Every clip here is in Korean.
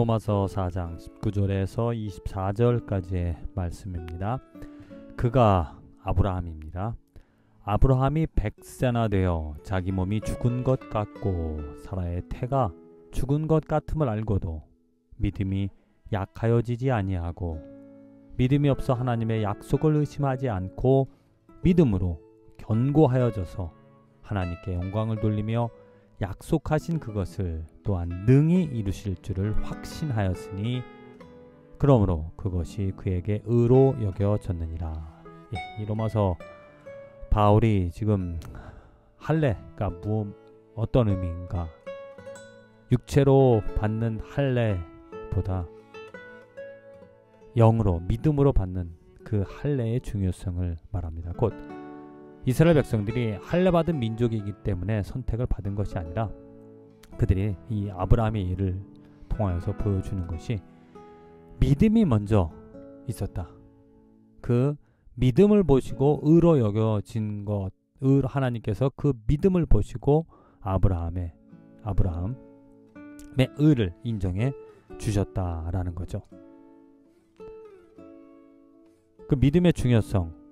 로마서 4장 19절에서 24절까지의 말씀입니다. 그가 아브라함입니다. 아브라함이 100세나 되어 자기 몸이 죽은 것 같고 사라의 태가 죽은 것 같음을 알고도 믿음이 약하여지지 아니하고 믿음이 없어 하나님의 약속을 의심하지 않고 믿음으로 견고하여져서 하나님께 영광을 돌리며 약속하신 그것을 또한 능히 이루실 줄을 확신하였으니 그러므로 그것이 그에게 의로 여겨졌느니라. 이 로마서 바울이 지금 할례가 어떤 의미인가? 육체로 받는 할례보다 영으로 믿음으로 받는 그 할례의 중요성을 말합니다. 곧 이스라엘 백성들이 할례받은 민족이기 때문에 선택을 받은 것이 아니라 그들이 이 아브라함의 일을 통하여서 보여주는 것이 믿음이 먼저 있었다. 그 믿음을 보시고 의로 여겨진 것, 하나님께서 그 믿음을 보시고 아브라함의 의를 인정해 주셨다라는 거죠. 그 믿음의 중요성,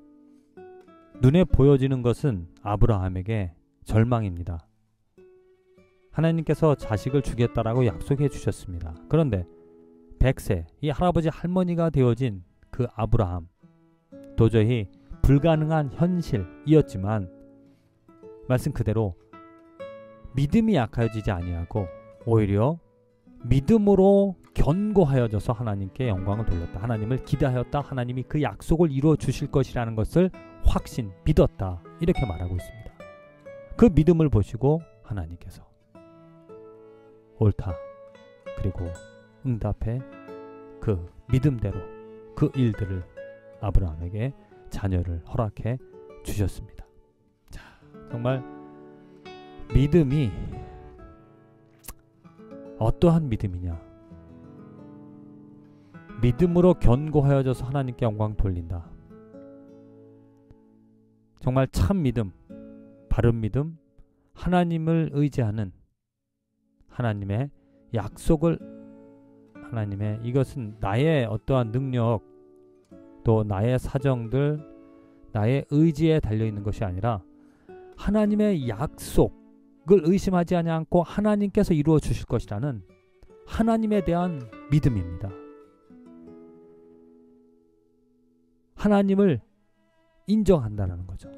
눈에 보여지는 것은 아브라함에게 절망입니다. 하나님께서 자식을 주겠다라고 약속해 주셨습니다. 그런데 100세, 이 할아버지 할머니가 되어진 그 아브라함, 도저히 불가능한 현실이었지만 말씀 그대로 믿음이 약해지지 아니하고 오히려 믿음으로 견고하여져서 하나님께 영광을 돌렸다. 하나님을 기대하였다. 하나님이 그 약속을 이루어 주실 것이라는 것을 확신, 믿었다. 이렇게 말하고 있습니다. 그 믿음을 보시고 하나님께서 옳다. 그리고 응답해 그 믿음대로 그 일들을 아브라함에게 자녀를 허락해 주셨습니다. 자, 정말 믿음이 어떠한 믿음이냐? 믿음으로 견고하여져서 하나님께 영광 돌린다. 정말 참 믿음, 바른 믿음, 하나님을 의지하는 하나님의 약속을 이것은 나의 어떠한 능력 또 나의 사정들, 나의 의지에 달려있는 것이 아니라 하나님의 약속을 의심하지 않고 하나님께서 이루어 주실 것이라는 하나님에 대한 믿음입니다. 하나님을 인정한다는 거죠.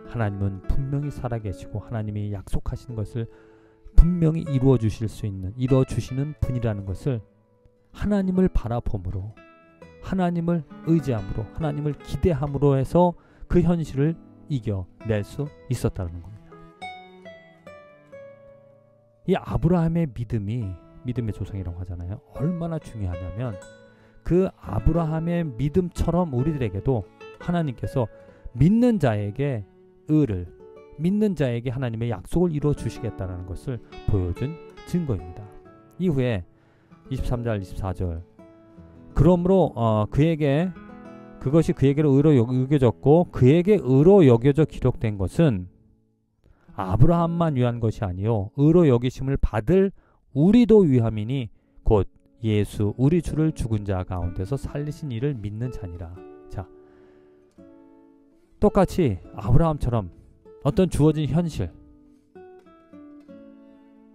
하나님은 분명히 살아계시고 하나님이 약속하신 것을 분명히 이루어 주시는 분이라는 것을 하나님을 바라봄으로, 하나님을 의지함으로, 하나님을 기대함으로 해서 그 현실을 이겨낼 수 있었다는 겁니다. 이 아브라함의 믿음의 조상이라고 하잖아요. 얼마나 중요하냐면 그 아브라함의 믿음처럼 우리들에게도 하나님께서 믿는 자에게 의를, 믿는 자에게 하나님의 약속을 이루어 주시겠다는 것을 보여준 증거입니다. 이후에 23절 24절 그러므로 그것이 그에게로 의로 여겨졌고 그에게 의로 여겨져 기록된 것은 아브라함만 위한 것이 아니요 의로 여기심을 받을 우리도 위함이니 곧 예수 우리 주를 죽은 자 가운데서 살리신 이를 믿는 자니라. 자, 똑같이 아브라함처럼 어떤 주어진 현실,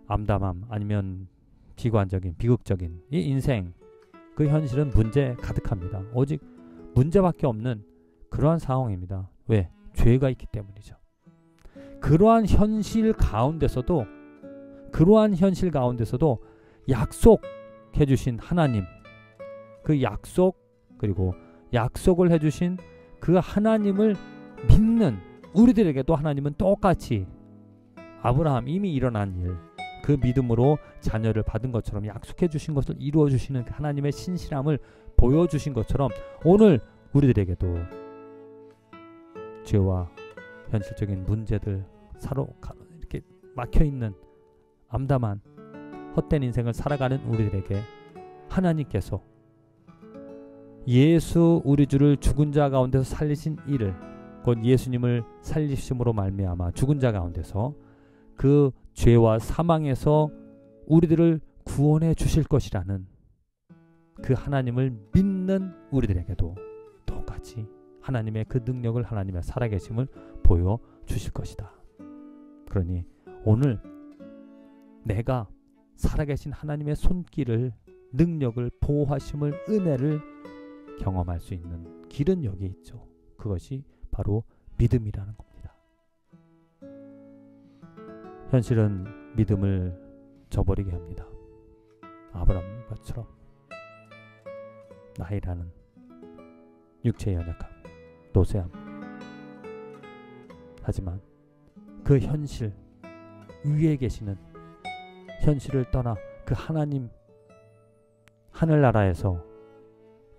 암담함 아니면 비극적인 이 인생, 그 현실은 문제 가득합니다. 오직 문제밖에 없는 그러한 상황입니다. 왜? 죄가 있기 때문이죠. 그러한 현실 가운데서도 약속해 주신 하나님, 그 약속, 그리고 약속을 해주신 그 하나님을 믿는 우리들에게도 하나님은 똑같이 아브라함 이미 일어난 일, 그 믿음으로 자녀를 받은 것처럼 약속해 주신 것을 이루어 주시는 하나님의 신실함을 보여주신 것처럼 오늘 우리들에게도 죄와 현실적인 문제들, 이렇게 막혀있는 암담한 헛된 인생을 살아가는 우리들에게 하나님께서 예수 우리 주를 죽은 자 가운데서 살리신 이를, 곧 예수님을 살리심으로 말미암아 죽은 자 가운데서 그 죄와 사망에서 우리들을 구원해 주실 것이라는 그 하나님을 믿는 우리들에게도 똑같이 하나님의 그 능력을, 하나님의 살아계심을 보여주실 것이다. 그러니 오늘 내가 살아계신 하나님의 손길을, 능력을, 보호하심을, 은혜를 경험할 수 있는 길은 여기 있죠. 그것이 바로 믿음이라는 겁니다. 현실은 믿음을 저버리게 합니다. 아브라함처럼 나이라는 육체의 연약함, 노쇠함. 하지만 그 현실 위에 계시는 현실을 떠나 그 하나님, 하늘나라에서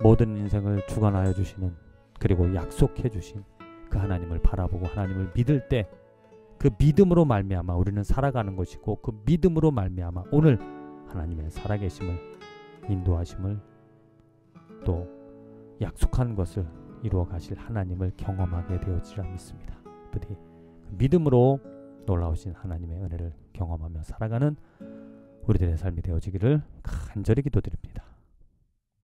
모든 인생을 주관하여 주시는, 그리고 약속해 주신 그 하나님을 바라보고 하나님을 믿을 때 그 믿음으로 말미암아 우리는 살아가는 것이고, 그 믿음으로 말미암아 오늘 하나님의 살아계심을, 인도하심을, 또 약속한 것을 이루어 가실 하나님을 경험하게 되어지리라 믿습니다. 부디 믿음으로 놀라우신 하나님의 은혜를 경험하며 살아가는 우리들의 삶이 되어지기를 간절히 기도드립니다.